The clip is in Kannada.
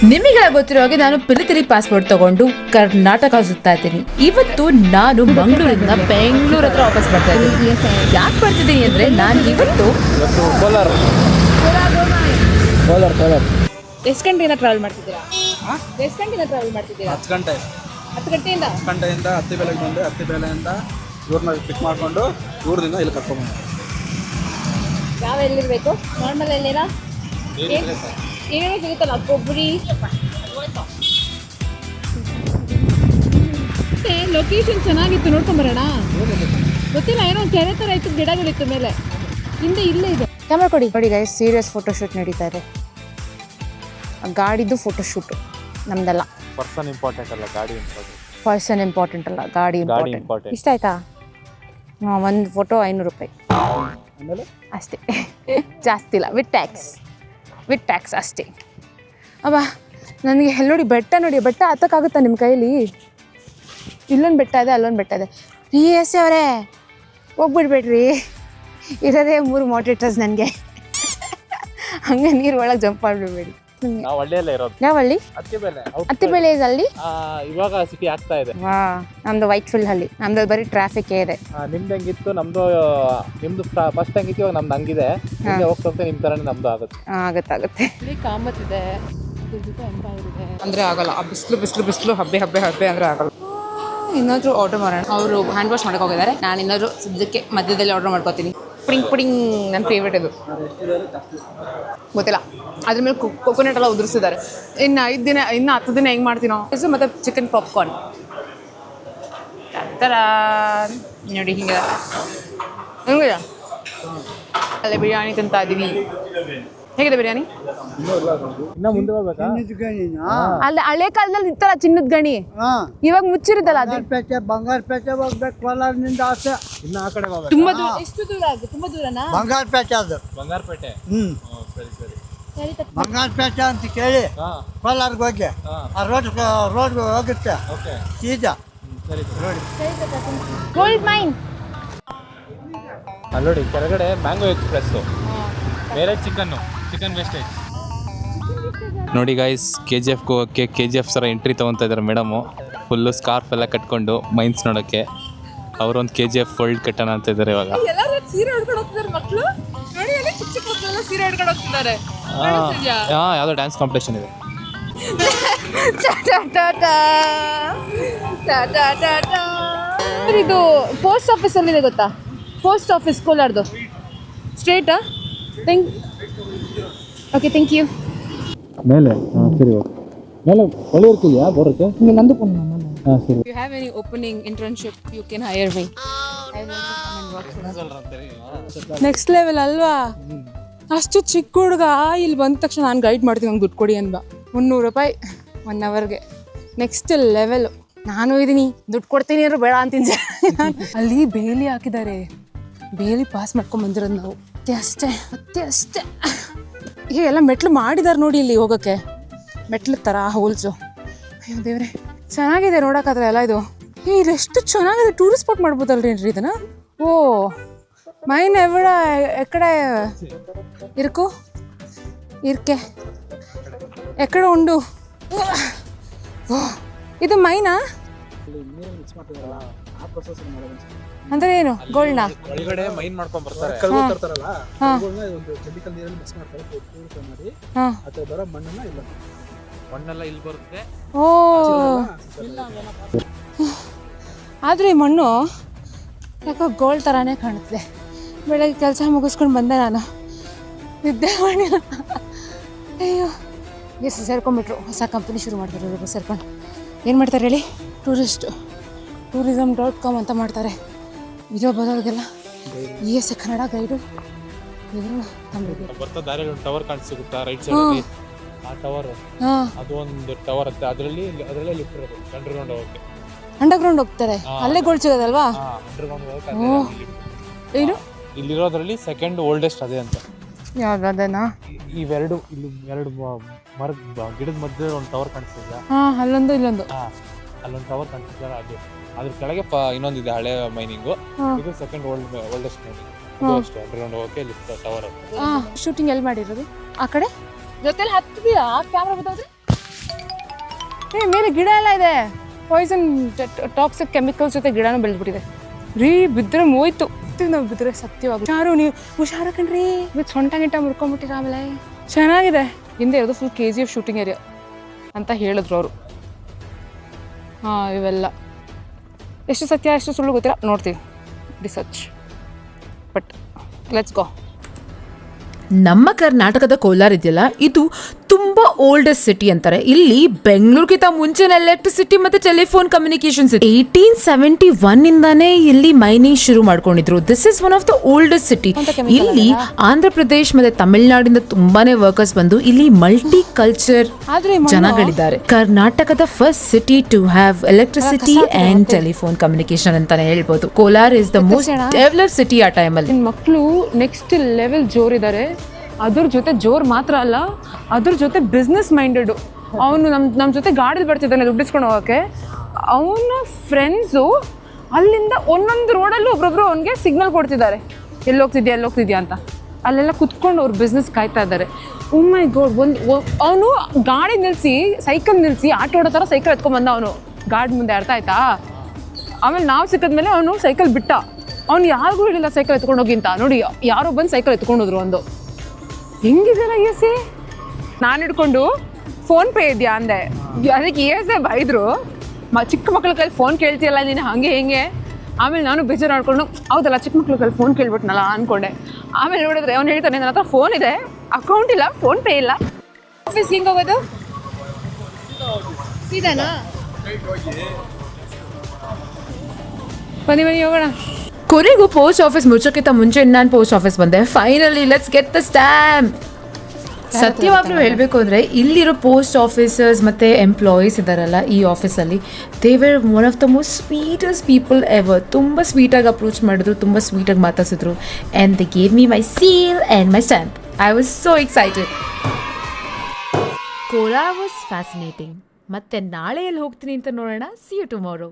ನಿಮಗೆಲ್ಲ ಗೊತ್ತಿರೋ ಹಾಗೆ ನಾನು ಪಿಲಿತರಿ ಪಾಸ್ಪೋರ್ಟ್ ತಗೊಂಡು ಕರ್ನಾಟಕ ಸುತ್ತಾ ಇದ್ದೀನಿ. ಇವತ್ತು ನಾನು ಮಂಗಳೂರಿಂದ ಬೆಂಗಳೂರು ಹತ್ರ ವಾಪಸ್ ಬರ್ತಾ ಇದ್ದೀನಿ. ಯಾಕೆ ಬರ್ತಿದ್ದೀನಿ ಅಂದ್ರೆ ನಾನು ಇವತ್ತು ಕೋಲಾರ ಎಷ್ಟು ಗಂಟೆಯಿಂದ ಟ್ರಾವೆಲ್ ಮಾಡ್ತಿದ್ದೀರಾ? ಎಷ್ಟು ಗಂಟೆಯಿಂದ ಟ್ರಾವೆಲ್ ಮಾಡ್ತಿದ್ದೀರಾ? 10 ಗಂಟೆ 10 ಗಂಟೆಯಿಂದ 10 ಗಂಟೆಯಿಂದ ಹತ್ತಿಬೆಲೆಗೆ ಬಂದೆ. ಹತ್ತಿಬೆಲೆಯಿಂದ ಇವ್ರನ್ನ ಪಿಕ್ ಮಾಡಿಕೊಂಡು ಊರದಿಂದ ಇಲ್ಲಿ ಕರ್ಕೊಂಡ್ಬಂದೆ. ಯಾವ ಎಲ್ಲಿರಬೇಕು? ನಾರ್ಮಲ್ ಎಲ್ಲಿರಾ? ಏನೇನು ಸಿಗುತ್ತಲ್ಲ ಕೊಬ್ಬರಿ ಲೊಕೇಶನ್ ಚೆನ್ನಾಗಿತ್ತು, ನೋಡ್ಕೊಂಬರೋಣ. ಗೊತ್ತಿಲ್ಲ, ಏನೋ ಒಂದು ಕೆರೆ ಥರ ಇತ್ತು, ಗಿಡಗಳಿತ್ತು ಮೇಲೆ. ಹಿಂದೆ ಇಲ್ಲೇ ಇದೆ. ಕ್ಯಾಮ್ರಾ ಕೊಡಿ. ನೋಡಿ ಗೈಸ್, ಸೀರಿಯಸ್ ಫೋಟೋಶೂಟ್ ನಡೀತಾ ಇದೆ. ಗಾಡಿದು ಫೋಟೋಶೂಟ್ ನಮ್ದಲ್ಲ. ಪರ್ಸನ್ ಇಂಪಾರ್ಟೆಂಟ್ ಅಲ್ಲ, ಗಾಡಿ ಇಂಪಾರ್ಟೆಂಟ್. ಪರ್ಸನ್ ಇಂಪಾರ್ಟೆಂಟ್ ಅಲ್ಲ, ಗಾಡಿ ಇಂಪಾರ್ಟೆಂಟ್. ಇಷ್ಟ ಆಯ್ತಾ? ಒಂದು ಫೋಟೋ 500 ರೂಪಾಯಿ ಆಮೇಲೆ ಅಷ್ಟೇ, ಜಾಸ್ತಿ ಇಲ್ಲ. ವಿತ್ ಟ್ಯಾಕ್ಸ್ ಅಷ್ಟೇ. ಅಬ್ಬಾ, ನನಗೆ ನೋಡಿ ಬೆಟ್ಟ ನೋಡಿ, ಬೆಟ್ಟ ಹತ್ತಕ್ಕಾಗುತ್ತಾ ನಿಮ್ಮ ಕೈಯಲ್ಲಿ? ಇಲ್ಲೊಂದು ಬೆಟ್ಟ ಇದೆ, ಅಲ್ಲೊಂದು ಬೆಟ್ಟ ಇದೆ. PS ಅವರೇ ಹೋಗ್ಬಿಡ್ಬೇಡ್ರಿ, ಇರೋದೇ 3 ಮೋಟಿವೇಟರ್ಸ್ ನನಗೆ. ಹಂಗೆ ನೀರು ಒಳಗೆ ಜಂಪ್ ಮಾಡಿಬಿಡ್ಬೇಡಿ. ನಾವು ಹಳ್ಳಿಯಲ್ಲೇ ಇರೋದು. ಯಾವ ಹಳ್ಳಿ? ಹತ್ತಿಬೆಲೆ ಅಲ್ಲಿ ಇವಾಗ ಸಿಟಿ ಆಗ್ತಾ ಇದೆ. ನಮ್ದು ವೈಟ್ ಫೀಲ್ಡ್ ಹಳ್ಳಿ. ನಮ್ದು ಬರೀ ಟ್ರಾಫಿಕ್ ಇದೆ. ನಿಮ್ದು ಹೆಂಗಿತ್ತು? ನಿಮ್ದು ಫಸ್ಟ್ ಹೆಂಗಿತ್ತು, ಇವಾಗ ನಮ್ದು ಹಂಗಿದೆ. ಹೋಗ್ತಾ ನಿಮ್ಮ ಥರನೇ ನಮ್ದು ಆಗುತ್ತೆ. ಇಲ್ಲಿ ಕಾಮತ್ ಇದೆ, ಅಂದರೆ ಆಗಲ್ಲ. ಆ ಬಿಸಿಲು ಹಬ್ಬೆ ಅಂದರೆ ಆಗಲ್ಲ. ಇನ್ನೊಂದು ಆರ್ಡರ್ ಮಾಡೋಣ. ಅವರು ಹ್ಯಾಂಡ್ ವಾಶ್ ಮಾಡಕ್ಕೆ ಹೋಗಿದ್ದಾರೆ. ನಾನು ಇನ್ನೊಂದು ಸದ್ಯಕ್ಕೆ ಮಧ್ಯದಲ್ಲಿ ಆರ್ಡರ್ ಮಾಡ್ಕೋತೀನಿ. ಪುಡಿಂಗ್ ನನ್ನ ಫೇವ್ರೇಟ್ ಇದು. ಗೊತ್ತಿಲ್ಲ, ಅದ್ರ ಮೇಲೆ ಕೊಕೊನಟ್ ಎಲ್ಲ ಉದುರಿಸಿದ್ದಾರೆ. ಇನ್ನು 10 ದಿನ ಹೆಂಗೆ ಮಾಡ್ತೀನೋ. ಮತ್ತು ಚಿಕನ್ ಪಾಪ್ಕಾರ್ನ್ ಥರ ನೋಡಿ ಹಿಂಗೆ ಹೆಂಗಿದೆ. ಅಲ್ಲೇ ಬಿರಿಯಾನಿ ತಿಂತಾ ಇದ್ದೀವಿ. ಹೇಗಿದೆ ಬಿರಿಯಾನಿ? ಇನ್ನ ಮುಂದೆ ಹೋಗ್ಬೇಕಾ? ಅಲ್ಲ, ಹಳೆ ಕಾಲದಲ್ಲಿ ಇತ್ತಲ್ಲ ಚಿನ್ನದ ಗಣಿ, ಇವಾಗ ಮುಚ್ಚಿರುತ್ತಲ್ಲ ಅದು. ಬಂಗಾರಪೇಟೆ ಹೋಗ್ಬೇಕು, ಕೋಲಾರನಿಂದ ಆಸೆ. ಇನ್ನ ಆ ಕಡೆ ಹೋಗ್ಬೇಕು. ತುಂಬಾ ದೂರ. ಎಷ್ಟು ದೂರ ಆಗುತ್ತೆ? ತುಂಬ ದೂರನಾ? ಬಂಗಾರಪೇಟೆ ಅದು. ಬಂಗಾರಪೇಟೆ. ಸರಿ ಬಂಗಾರಪೇಟೆ ಅಂತ ಕೇಳಿ ಕೋಲಾರ್ಗೆ ಹೋಗಿ ಆ ರೋಡ್ ಹೋಗುತ್ತೆ ಸೀದಾ. Gold main. ಅಲ್ಲಿ ನೋಡಿ ಕೆಳಗಡೆ ಮ್ಯಾಂಗೋ ಎಕ್ಸ್ಪ್ರೆಸ್ಸು, ಬೇರೆ ಚಿಕನ್ ವೇಸ್ಟೇಜ್. ನೋಡಿ ಗೈಸ್, KGF ಹೋಗೋಕ್ಕೆ KGF ಸರ ಎಂಟ್ರಿ ತೊಗೊತಾ ಇದ್ದಾರೆ ಮೇಡಮು. ಫುಲ್ಲು ಸ್ಕಾರ್ಫ್ ಎಲ್ಲ ಕಟ್ಕೊಂಡು ಮೈನ್ಸ್ ನೋಡೋಕ್ಕೆ. ಅವರೊಂದು KGF ವರ್ಲ್ಡ್ ಕಟ್ಟೋಣ ಅಂತ ಇದ್ದಾರೆ ಇವಾಗ. ಎಲ್ಲರೂ ಸೀರೆ ಉಡ್ಕೊಂಡು ಹೋಗ್ತಿದ್ದಾರೆ ಮಕ್ಕಳು. ನೋಡಿ, ಅಲ್ಲಿ ಚಿಕ್ಕ ಮಕ್ಕಳೆಲ್ಲ ಸೀರೆ ಉಡ್ಕೊಂಡು ಹೋಗ್ತಿದ್ದಾರೆ. ಯಾವುದೋ ಡ್ಯಾನ್ಸ್ ಕಾಂಪಿಟೇಷನ್ ಇದೆ. ಇದು ಪೋಸ್ಟ್ ಆಫೀಸಲ್ಲಿದೆ ಗೊತ್ತಾ? ಪೋಸ್ಟ್ ಆಫೀಸ್ ಕೋಲಾರ್ದು ಸ್ಟ್ರೇಟಾ? Okay, thank you. ಮೇಲೆ ಸರಿ, ಮೇಲೆ ಒಳ್ಳೆ ಇರ್ತಿದೆಯಾ ಬರೋಕ್ಕೆ? ನಂದು ಸರಿ. If you have any opening internship, you can hire me. I will come and work. Next level ಅಲ್ವಾ? ಅಷ್ಟು ಚಿಕ್ಕ ಹುಡುಗ ಇಲ್ಲಿ ಬಂದ ತಕ್ಷಣ ನಾನು ಗೈಡ್ ಮಾಡ್ತೀನಿ, ನಂಗೆ ದುಡ್ಡು ಕೊಡಿ ಅನ್ಬ. 300 ರೂಪಾಯಿ 1 ಅವರ್ಗೆ. Next level. ನಾನು ಇದೀನಿ, ದುಡ್ಡು ಕೊಡ್ತೀನಿ ಅಂದ್ರೆ ಬೇಡ ಅಂತೀನಿ. ಅಲ್ಲಿ ಬೇಲಿ ಹಾಕಿದ್ದಾರೆ, ಬೇಲಿ ಪಾಸ್ ಮಾಡ್ಕೊಂಡು ಬಂದಿರೋದು ನಾವು. ಅಷ್ಟೇ. ಈಗ ಎಲ್ಲ ಮೆಟ್ಲು ಮಾಡಿದ್ದಾರೆ ನೋಡಿ ಇಲ್ಲಿ ಹೋಗೋಕ್ಕೆ. ಮೆಟ್ಲು ಥರ ಹೋಲ್ಸು. ಅಯ್ಯೋ ದೇವ್ರೆ, ಚೆನ್ನಾಗಿದೆ ನೋಡೋಕ್ಕಾದ್ರೆ ಎಲ್ಲ ಇದು. ಇಲ್ಲಿ ಎಷ್ಟು ಚೆನ್ನಾಗಿದೆ. ಟೂರಿಸ್ಟ್ ಸ್ಪಾಟ್ ಮಾಡ್ಬೋದಲ್ರಿ ಇದನ್ನು. ಓ ಮೈನ್ ಎವಡ ಎಕ್ಕಡೆ ಇರ್ಕು ಇರ್ಕೆ ಎಕ್ಕಡೆ ಉಂಡು. ಓ, ಇದು ಮೈನಾ? ಅಂದ್ರೆ ಏನು? ಗೋಲ್ಡ್ನ ಒಳಗಡೆ ಮೈನ್ ಮಾಡ್ಕೊಂಡ್ ಬರ್ತಾರೆ. ಮಣ್ಣೆಲ್ಲ ಇಲ್ಲಿ ಬರುತ್ತೆ. ಓ, ಆದ್ರೆ ಈ ಮಣ್ಣು ಯಾಕೋ ಗೋಲ್ಡ್ ಥರಾನೇ ಕಾಣುತ್ತೆ. ಬೆಳಗ್ಗೆ ಕೆಲಸ ಮುಗಿಸ್ಕೊಂಡು ಬಂದೆ ನಾನು, ನಿದ್ದೆ ಮಾಡಿಲ್ಲ. ಅಯ್ಯೋ, ಎಷ್ಟು ಸೇರ್ಕೊಂಡ್ಬಿಟ್ರು. ಹೊಸ ಕಂಪ್ನಿ ಶುರು ಮಾಡ್ತಾರೆ ಇವರು ಸೇರ್ಕೊಂಡು. ಏನು ಮಾಡ್ತಾರೆ ಹೇಳಿ? tourism.com ಅಂತ ಮಾಡ್ತಾರೆ. ವಿಡಿಯೋ ಬರೋರಿಗೆಲ್ಲ ES ಕನ್ನಡ ಗೈಡು ಇವರು ಬರ್ತಾ ದಾರಿಯಲ್ಲಿ ಒಂದು ಟವರ್ ಕಾಣಿಸುತ್ತಾ ರೈಟ್ ಸೈಡಲ್ಲಿ. ಆ ಟವರ್, ಅದು ಒಂದು ಟವರ್ ಹತ್ತೆ. ಅದರಲ್ಲಿ ಲಿಫ್ಟ್ ಇರೋದು ಅಂಡರ್ಗ್ರೌಂಡ್ ಹೋಗೋಕ್ಕೆ. ಅಂಡರ್ಗ್ರೌಂಡ್ ಹೋಗ್ತಾರೆ, ಅಲ್ಲೇ ಗೋಲ್ಡ್ ಸಿಗೋದಲ್ವಾ? ಅಂಡರ್ಗ್ರೌಂಡ್ ಹೋಗೋಕೆ ಏನು ಇಲ್ಲಿರೋದ್ರಲ್ಲಿ ಸೆಕೆಂಡ್ ಓಲ್ಡೆಸ್ಟ್ ಅದೇ ಅಂತ. ಯಾವ್ದದೇನಾ? ಇವೆರಡು ಇಲ್ಲಿ ಎರಡು ಮರದ ಗಿಡದ ಮಧ್ಯೆ ಒಂದು ಟವರ್ ಕಾಣಿಸ್ತಿಲ್ಲ. ಅಲ್ಲೊಂದು ಇಲ್ಲೊಂದು. ಅಲ್ಲೊಂದು ಟವರ್ ಕಾಣಿಸ್ತಿಲ್ಲ. ಅದ್ರ ಕೆಳಗೆ ಇನ್ನೊಂದಿದೆ ಹಳೆ ಮೈನಿಂಗು. ಇದು ಸೆಕೆಂಡ್ ಓಲ್ಡೆಸ್ಟ್ ಮೈನಿಂಗ್. ಅಷ್ಟೇ ಅಂಡರ್ಗ್ರೌಂಡ್ ಹೋಗೋಕೆ ಲಿಫ್ಟ್ ಟವರ್. ಶೂಟಿಂಗ್ ಎಲ್ಲಿ ಮಾಡಿರೋದು? ಆ ಕಡೆ ಜೊತೆಲಿ ಹತ್ತಿದೆಯಾ? ಕ್ಯಾಮ್ರಾ ಬರ್ತದೆ. ಮೇಲೆ ಗಿಡ ಎಲ್ಲ ಇದೆ, ಪಾಯ್ಸನ್ ಟಾಕ್ಸಿಕ್ ಕೆಮಿಕಲ್ಸ್ ಜೊತೆ ಗಿಡನೂ ಬೆಳೆದ್ಬಿಟ್ಟಿದೆ ರೀ. ಬಿದ್ದರೆ ಹೋಯ್ತು, ನಾವು ಬಿದ್ದರೆ ಸತ್ಯವಾಗಿ. ಹುಷಾರು, ನೀವು ಹುಷಾರ ಕಣ್ರಿ, ಇವತ್ತು ಸೊಂಟ ಗಿಂಟ ಮುರ್ಕೊಂಬಿಟ್ಟಿರ. ಆಮೇಲೆ ಚೆನ್ನಾಗಿದೆ. ಹಿಂದೆ ಇರೋದು ಫುಲ್ KGF ಶೂಟಿಂಗ್ ಏರಿಯಾ ಅಂತ ಹೇಳಿದ್ರು ಅವರು. ಹಾಂ, ಇವೆಲ್ಲ ಎಷ್ಟು ಸತ್ಯ ಎಷ್ಟು ಸುಳ್ಳು ಗೊತ್ತಿಲ್ಲ, ನೋಡ್ತೀವಿ ರಿಸರ್ಚ್. But let's go. ನಮ್ಮ ಕರ್ನಾಟಕದ ಕೋಲಾರ ಇದೆಯಲ್ಲ, ಇದು ತುಂಬ ಓಲ್ಡೆಸ್ಟ್ ಸಿಟಿ ಅಂತಾರೆ. ಇಲ್ಲಿ ಬೆಂಗಳೂರಿಗಿಂತ ಮುಂಚೆನ ಎಲೆಕ್ಟ್ರಿಸಿಟಿ ಮತ್ತೆ ಟೆಲಿಫೋನ್ ಕಮ್ಯುನಿಕೇಶನ್ ಸಿಟಿ. 1871 ಇಂದಾನೇ ಇಲ್ಲಿ ಮೈನಿಂಗ್ ಶುರು ಮಾಡ್ಕೊಂಡಿದ್ರು. This is one of the oldest city. ಇಲ್ಲಿ ಆಂಧ್ರ ಪ್ರದೇಶ್ ಮತ್ತೆ ತಮಿಳುನಾಡಿಂದ ತುಂಬಾನೇ ವರ್ಕರ್ಸ್ ಬಂದು ಇಲ್ಲಿ ಮಲ್ಟಿ ಕಲ್ಚರ್ ಜನಗಳಿದ್ದಾರೆ. ಕರ್ನಾಟಕದ first city to have electricity and telephone communication ಅಂತಾನೆ ಹೇಳ್ಬೋದು. Kolar is the most developed city ಆ ಟೈಮಲ್ಲಿ. ಮಕ್ಕಳು ನೆಕ್ಸ್ಟ್ ಲೆವೆಲ್ ಜೋರಿದ್ದಾರೆ. ಅದ್ರ ಜೊತೆ ಜೋರು ಮಾತ್ರ ಅಲ್ಲ, ಅದ್ರ ಜೊತೆ ಬಿಸ್ನೆಸ್ ಮೈಂಡೆಡು. ಅವನು ನಮ್ಮ ಜೊತೆ ಗಾಡೀಲಿ ಬರ್ತಿದ್ದಾನೆ ದುಡ್ಡಿಸ್ಕೊಂಡು ಹೋಗೋಕ್ಕೆ. ಅವನ ಫ್ರೆಂಡ್ಸು ಅಲ್ಲಿಂದ ಒಂದೊಂದು ರೋಡಲ್ಲೂ ಒಬ್ರೊಬ್ರು ಅವನಿಗೆ ಸಿಗ್ನಲ್ ಕೊಡ್ತಿದ್ದಾರೆ, ಎಲ್ಲಿ ಹೋಗ್ತಿದ್ಯಾ ಅಂತ. ಅಲ್ಲೆಲ್ಲ ಕುತ್ಕೊಂಡು ಅವ್ರು ಬಿಸ್ನೆಸ್ ಕಾಯ್ತಾ ಇದ್ದಾರೆ. ಓ ಮೈ ಗಾಡ್, ಅವನು ಗಾಡಿ ನಿಲ್ಲಿಸಿ ಸೈಕಲ್ ನಿಲ್ಲಿಸಿ ಆಟೋ ಆಡೋ ಥರ ಸೈಕಲ್ ಎತ್ಕೊಂಡ್ಬಂದ ಅವನು ಗಾಡಿ ಮುಂದೆ. ಅರ್ಥ ಆಯ್ತಾ? ಆಮೇಲೆ ನಾವು ಸಿಕ್ಕಿದ್ಮೇಲೆ ಅವನು ಸೈಕಲ್ ಬಿಟ್ಟ. ಅವ್ನು ಯಾರಿಗೂ ಹೇಳಿಲ್ಲ ಸೈಕಲ್ ಎತ್ಕೊಂಡೋಗಿ ಅಂತ. ನೋಡಿ, ಯಾರೋ ಬಂದು ಸೈಕಲ್ ಎತ್ಕೊಂಡೋದ್ರು. ಒಂದು ಹೆಂಗಿದೆಲ್ಲ ESA. ನಾನು ಹಿಡ್ಕೊಂಡು ಫೋನ್ಪೇ ಇದೆಯಾ ಅಂದೆ. ಅದಕ್ಕೆ ESA ಬೈದರು, ಚಿಕ್ಕ ಮಕ್ಳ ಕೈಲಿ ಫೋನ್ ಕೇಳ್ತೀಯಲ್ಲ ನೀನು, ಹಾಗೆ ಹೆಂಗೆ. ಆಮೇಲೆ ನಾನು ಬೇಜಾರು ಮಾಡ್ಕೊಂಡು, ಹೌದಲ್ಲ ಚಿಕ್ಕ ಮಕ್ಳ ಕೈಲಿ ಫೋನ್ ಕೇಳ್ಬಿಟ್ನಲ್ಲ ಅಂದ್ಕೊಂಡೆ. ಆಮೇಲೆ ನೋಡಿದ್ರೆ ಅವ್ನು ಹೇಳ್ತಾನೆ, ನನ್ನ ಹತ್ರ ಫೋನ್ ಇದೆ, ಅಕೌಂಟ್ ಇಲ್ಲ, ಫೋನ್ಪೇ ಇಲ್ಲ. ಆಫೀಸ್ ಹೆಂಗೆ ಹೋಗೋದು? ಇದೇನಾ? ಬನ್ನಿ ಹೋಗೋಣ. ಕೊನೆಗೂ ಪೋಸ್ಟ್ ಆಫೀಸ್ ಮುಚ್ಚೋಕ್ಕಿಂತ ಮುಂಚೆ ನಾನು ಪೋಸ್ಟ್ ಆಫೀಸ್ ಬಂದೆ. Finally let's get the stamp. ಸತ್ಯವಾಗ್ಲೂ ಹೇಳಬೇಕು ಅಂದರೆ ಇಲ್ಲಿರೋ ಪೋಸ್ಟ್ ಆಫೀಸರ್ಸ್ ಮತ್ತು ಎಂಪ್ಲಾಯೀಸ್ ಇದ್ದಾರಲ್ಲ ಈ ಆಫೀಸಲ್ಲಿ, they were one of the most sweetest people ever. ತುಂಬ ಸ್ವೀಟಾಗಿ ಅಪ್ರೋಚ್ ಮಾಡಿದ್ರು, ತುಂಬ ಸ್ವೀಟಾಗಿ ಮಾತಾಡಿಸಿದ್ರು. And they gave me my seal and my stamp. I was so excited. Kolar was fascinating. ಮತ್ತೆ ನಾಳೆ ಎಲ್ಲಿ ಹೋಗ್ತೀನಿ ಅಂತ ನೋಡೋಣ. See you tomorrow.